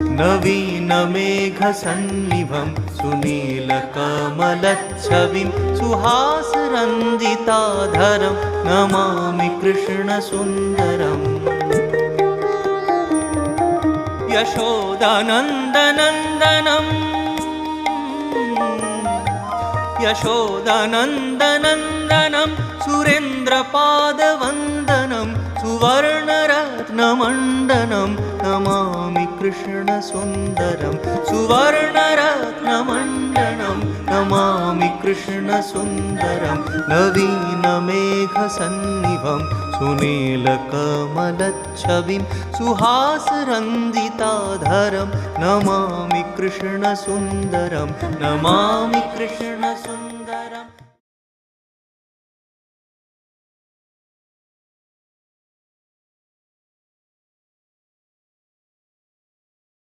नवीनमेघसन्निभं सुनीलकमलच्छविं सुहासरञ्जिताधरं Namami कृष्णसुन्दरम्। यशोदानन्दनन्दनम् यशोदानन्दनन्दनं सुरेन्द्रपादवन्दनं सुवर्णरत्नमण्डनं Namami कृष्णसुन्दरं। सुवर्णरत्नमण्डनं Namami कृष्णसुन्दरं। नवीनमेघसन्निभं सुनीलकमलच्छविं सुहासरञ्जिताधरं Namami कृष्णसुन्दरं। Namami कृष्णसुन्दरम्।